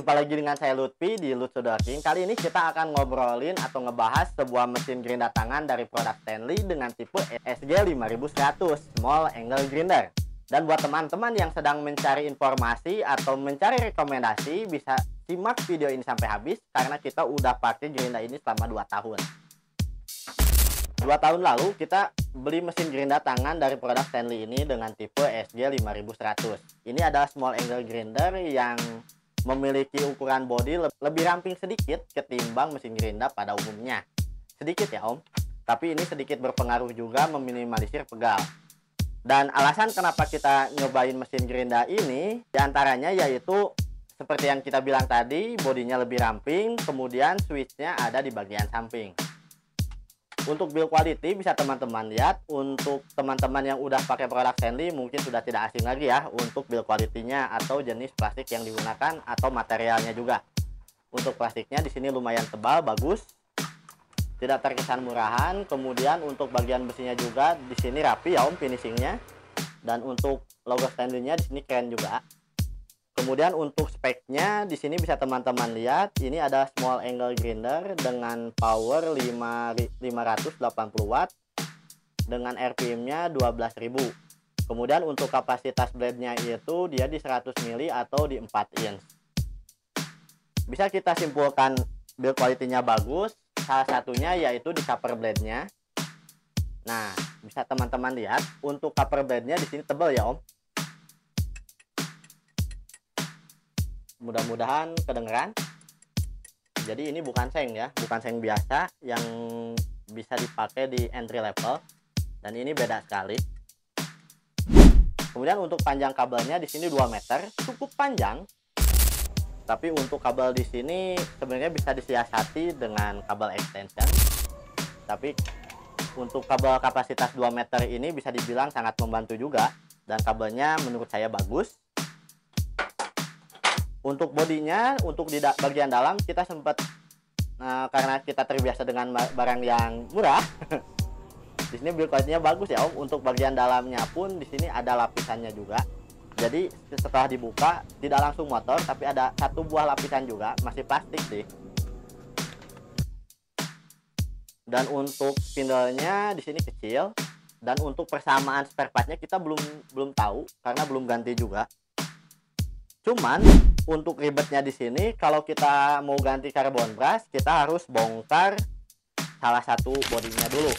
Jumpa lagi dengan saya Lutfi di Lutfi Woodworking. Kali ini kita akan ngobrolin atau ngebahas sebuah mesin grinder tangan dari produk Stanley dengan tipe SG5100 Small Angle Grinder. Dan buat teman-teman yang sedang mencari informasi atau mencari rekomendasi, bisa simak video ini sampai habis karena kita udah pakai grinder ini selama 2 tahun. 2 tahun lalu kita beli mesin grinder tangan dari produk Stanley ini dengan tipe SG5100. Ini adalah small angle grinder yang memiliki ukuran bodi lebih ramping sedikit ketimbang mesin grinder pada umumnya. Sedikit ya Om, tapi ini sedikit berpengaruh juga meminimalisir pegal. Dan alasan kenapa kita nyobain mesin grinder ini diantaranya yaitu seperti yang kita bilang tadi, bodinya lebih ramping, kemudian switchnya ada di bagian samping. Untuk build quality bisa teman-teman lihat. Untuk teman-teman yang udah pakai produk Stanley mungkin sudah tidak asing lagi ya untuk build quality-nya atau jenis plastik yang digunakan atau materialnya juga. Untuk plastiknya di sini lumayan tebal, bagus, tidak terkesan murahan. Kemudian untuk bagian besinya juga di sini rapi ya Om finishingnya. Dan untuk logo Stanley-nya di sini keren juga. Kemudian untuk speknya di sini bisa teman-teman lihat, ini ada small angle grinder dengan power 580 watt dengan RPM-nya 12.000. Kemudian untuk kapasitas blade-nya itu dia di 100 mili atau di 4 inch. Bisa kita simpulkan build quality-nya bagus, salah satunya yaitu di cover blade-nya. Nah, bisa teman-teman lihat untuk cover blade-nya di sini tebal ya Om. Mudah-mudahan kedengeran. Jadi ini bukan seng ya, bukan seng biasa yang bisa dipakai di entry level, dan ini beda sekali. Kemudian untuk panjang kabelnya di sini 2 meter, cukup panjang. Tapi untuk kabel di sini sebenarnya bisa disiasati dengan kabel extension. Tapi untuk kabel kapasitas 2 meter ini bisa dibilang sangat membantu juga, dan kabelnya menurut saya bagus. Untuk bodinya, untuk di bagian dalam kita sempat karena kita terbiasa dengan barang yang murah. Di sini build quality-nya bagus ya Om. Untuk bagian dalamnya pun di sini ada lapisannya juga. Jadi setelah dibuka tidak langsung motor, tapi ada 1 buah lapisan juga, masih plastik sih. Dan untuk spindle-nya di sini kecil. Dan untuk persamaan spare part-nya kita belum tahu karena belum ganti juga. Cuman untuk ribetnya di sini, kalau kita mau ganti karbon brush, kita harus bongkar salah satu bodinya dulu.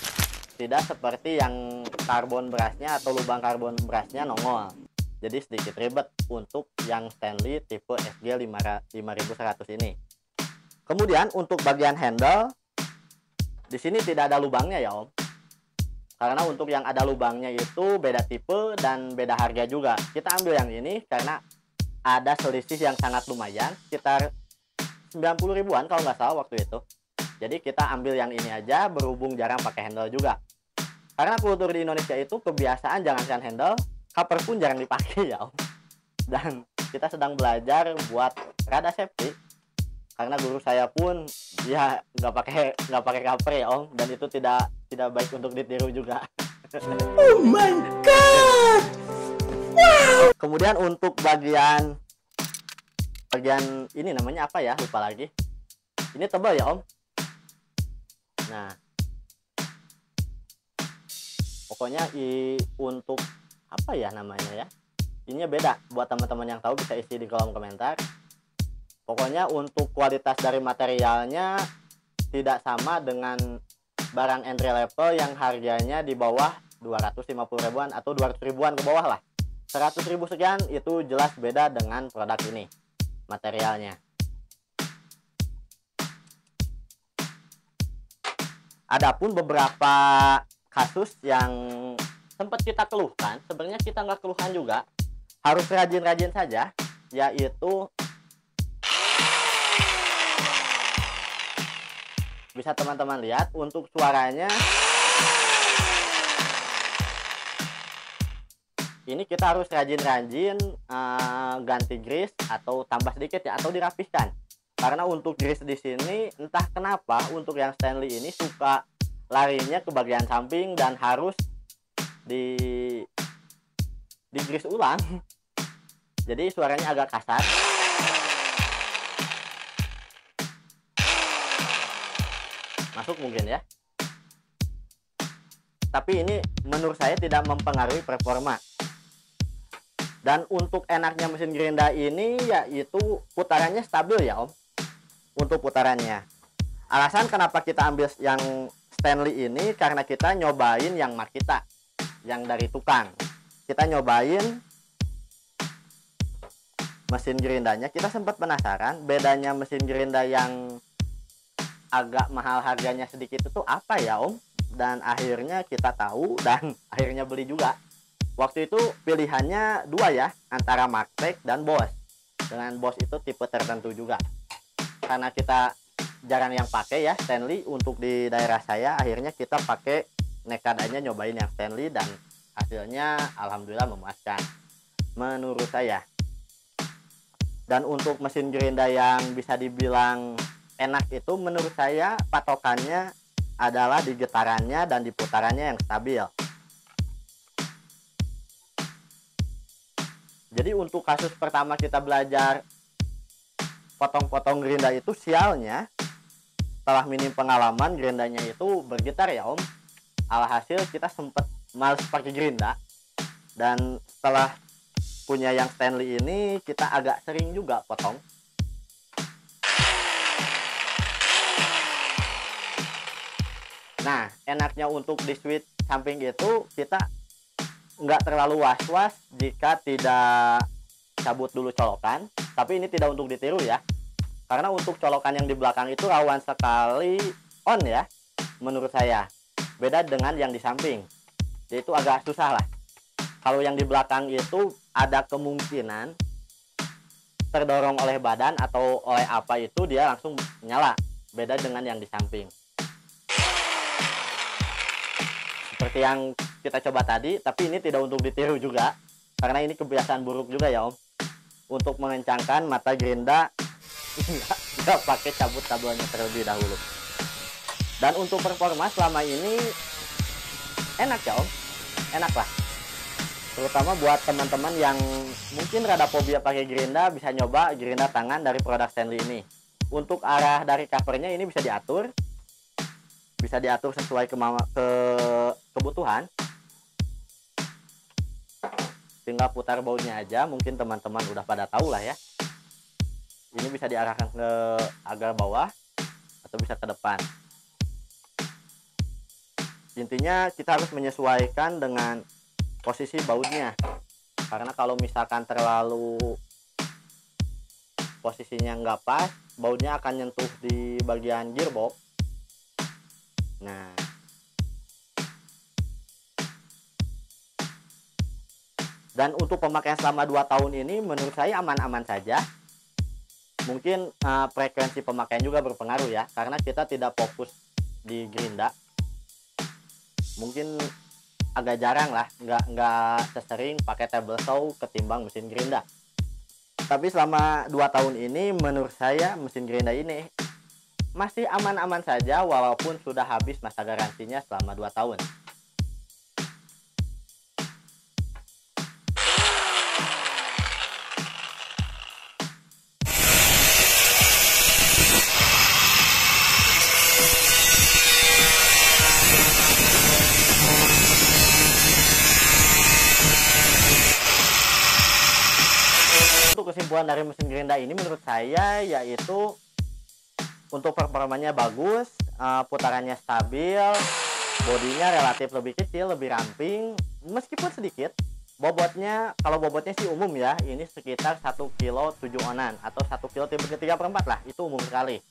Tidak seperti yang karbon brushnya atau lubang karbon brushnya nongol. Jadi sedikit ribet untuk yang Stanley tipe SG5100 ini. Kemudian untuk bagian handle, di sini tidak ada lubangnya ya Om. Karena untuk yang ada lubangnya itu beda tipe dan beda harga juga. Kita ambil yang ini karena ada selisih yang sangat lumayan, sekitar 90 ribuan kalau nggak salah waktu itu. Jadi kita ambil yang ini aja, berhubung jarang pakai handle juga. Karena kultur di Indonesia itu kebiasaan jangankan handle, cover pun jarang dipakai ya Om. Dan kita sedang belajar buat rada safety. Karena guru saya pun ya nggak pakai cover ya Om, dan itu tidak baik untuk ditiru juga. Oh my god. Wow. Kemudian untuk bagian ini namanya apa ya, lupa lagi. Ini tebal ya Om. Nah, pokoknya untuk apa ya namanya ya, ininya beda. Buat teman-teman yang tahu bisa isi di kolom komentar. Pokoknya untuk kualitas dari materialnya tidak sama dengan barang entry level yang harganya di bawah 250 ribuan atau 200 ribuan ke bawah lah. 100 ribu sekian itu jelas beda dengan produk ini materialnya. Adapun beberapa kasus yang sempat kita keluhkan, sebenarnya kita nggak keluhkan juga, harus rajin-rajin saja, yaitu bisa teman-teman lihat untuk suaranya. Ini kita harus rajin-rajin ganti grease atau tambah sedikit ya, atau dirapihkan. Karena untuk grease di sini entah kenapa untuk yang Stanley ini suka larinya ke bagian samping dan harus di grease ulang. Jadi suaranya agak kasar. masuk mungkin ya. Tapi ini menurut saya tidak mempengaruhi performa. Dan untuk enaknya mesin gerinda ini yaitu putarannya stabil ya Om. Untuk putarannya. Alasan kenapa kita ambil yang Stanley ini karena kita nyobain yang Makita, yang dari tukang. Kita nyobain mesin gerindanya, kita sempat penasaran bedanya mesin gerinda yang agak mahal harganya sedikit itu apa ya Om. Dan akhirnya kita tahu dan akhirnya beli juga. Waktu itu pilihannya dua ya, antara Marktech dan Bosch. Dengan Bosch itu tipe tertentu juga. Karena kita jarang yang pakai ya Stanley untuk di daerah saya, akhirnya kita pakai nekat aja nyobain yang Stanley dan hasilnya alhamdulillah memuaskan menurut saya. Dan untuk mesin gerinda yang bisa dibilang enak itu menurut saya patokannya adalah di getarannya dan di putarannya yang stabil. Jadi untuk kasus pertama kita belajar potong-potong gerinda itu sialnya setelah minim pengalaman gerindanya itu bergetar ya Om. Alhasil kita sempat males pakai gerinda, dan setelah punya yang Stanley ini kita agak sering juga potong. Nah, enaknya untuk di switch samping itu kita nggak terlalu was-was jika tidak cabut dulu colokan. Tapi ini tidak untuk ditiru ya. Karena untuk colokan yang di belakang itu rawan sekali on ya, menurut saya. Beda dengan yang di samping. Jadi itu agak susah lah. Kalau yang di belakang itu ada kemungkinan terdorong oleh badan atau oleh apa itu dia langsung nyala. Beda dengan yang di samping. Seperti yang kita coba tadi, tapi ini tidak untuk ditiru juga karena ini kebiasaan buruk juga ya Om. Untuk mengencangkan mata gerinda nggak pakai cabut tabelnya terlebih dahulu. Dan untuk performa selama ini enak ya Om, enak lah. Terutama buat teman-teman yang mungkin rada fobia pakai gerinda, bisa nyoba gerinda tangan dari produk Stanley ini. Untuk arah dari covernya ini bisa diatur sesuai kebutuhan. Tinggal putar bautnya aja, mungkin teman-teman udah pada tahu lah ya. Ini bisa diarahkan ke agak bawah atau bisa ke depan. Intinya kita harus menyesuaikan dengan posisi bautnya. Karena kalau misalkan terlalu posisinya nggak pas, bautnya akan nyentuh di bagian gearbox. Nah, dan untuk pemakaian selama 2 tahun ini menurut saya aman-aman saja. Mungkin frekuensi pemakaian juga berpengaruh ya, karena kita tidak fokus di gerinda. Mungkin agak jarang lah, nggak sesering pakai table saw ketimbang mesin gerinda. Tapi selama 2 tahun ini menurut saya mesin gerinda ini masih aman-aman saja walaupun sudah habis masa garansinya selama 2 tahun. Untuk kesimpulan dari mesin gerinda ini menurut saya yaitu untuk performanya bagus, putarannya stabil, bodinya relatif lebih kecil, lebih ramping, meskipun sedikit. Bobotnya, kalau bobotnya sih umum ya, ini sekitar 1 kilo 7 onan atau 1 kilo 3/4 lah, itu umum sekali.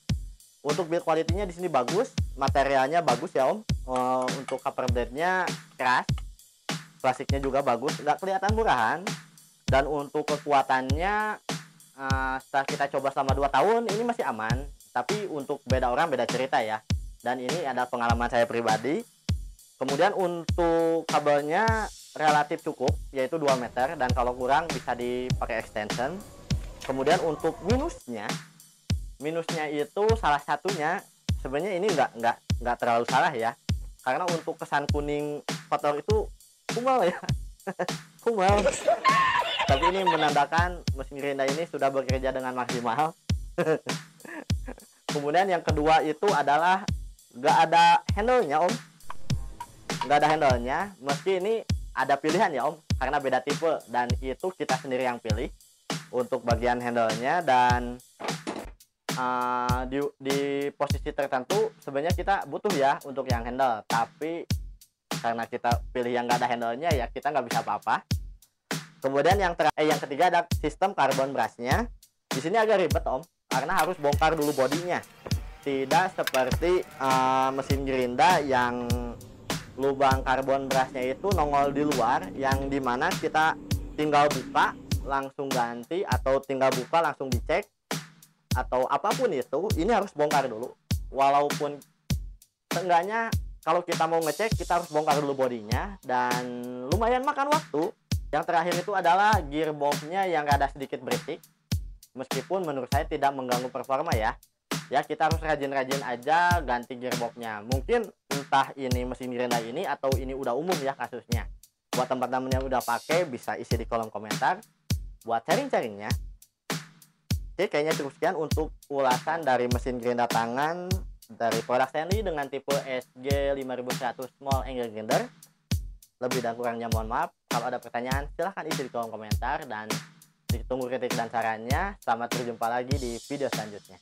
Untuk build quality-nya di sini bagus, materialnya bagus ya Om. Untuk cover blade-nya keras, plastiknya juga bagus, nggak kelihatan murahan. Dan untuk kekuatannya, setelah kita coba selama 2 tahun, ini masih aman. Tapi untuk beda orang beda cerita ya. Dan ini ada pengalaman saya pribadi. Kemudian untuk kabelnya relatif cukup, yaitu 2 meter, dan kalau kurang bisa dipakai extension. Kemudian untuk minusnya itu salah satunya sebenarnya ini nggak terlalu salah ya. Karena untuk kesan kuning kotor itu kumal ya. Kumal. Tapi ini menandakan mesin gerinda ini sudah bekerja dengan maksimal. Kemudian yang kedua itu adalah nggak ada handle-nya om, nggak ada handle-nya, meski ini ada pilihan ya om, karena beda tipe dan itu kita sendiri yang pilih untuk bagian handle-nya. Dan di posisi tertentu sebenarnya kita butuh ya untuk yang handle, tapi karena kita pilih yang nggak ada handle-nya ya kita nggak bisa apa-apa. Kemudian yang ketiga ada sistem carbon brush-nya. Di sini agak ribet om, karena harus bongkar dulu bodinya. Tidak seperti mesin gerinda yang lubang carbon brush-nya itu nongol di luar, yang dimana kita tinggal buka langsung ganti, atau tinggal buka langsung dicek, atau apapun itu. Ini harus bongkar dulu. Walaupun seenggaknya kalau kita mau ngecek kita harus bongkar dulu bodinya, dan lumayan makan waktu. Yang terakhir itu adalah gearbox-nya yang ada sedikit berisik, meskipun menurut saya tidak mengganggu performa ya. Ya kita harus rajin-rajin aja ganti gearbox-nya. Mungkin entah ini mesin gerinda ini atau ini udah umum ya kasusnya. Buat teman-teman yang udah pakai bisa isi di kolom komentar buat sharing-sharingnya. Oke, kayaknya cukup sekian untuk ulasan dari mesin gerinda tangan dari produk Stanley dengan tipe SG5100 Small Angle Grinder. Lebih dan kurangnya mohon maaf. Kalau ada pertanyaan silahkan isi di kolom komentar, dan ditunggu kritik dan sarannya. Selamat berjumpa lagi di video selanjutnya.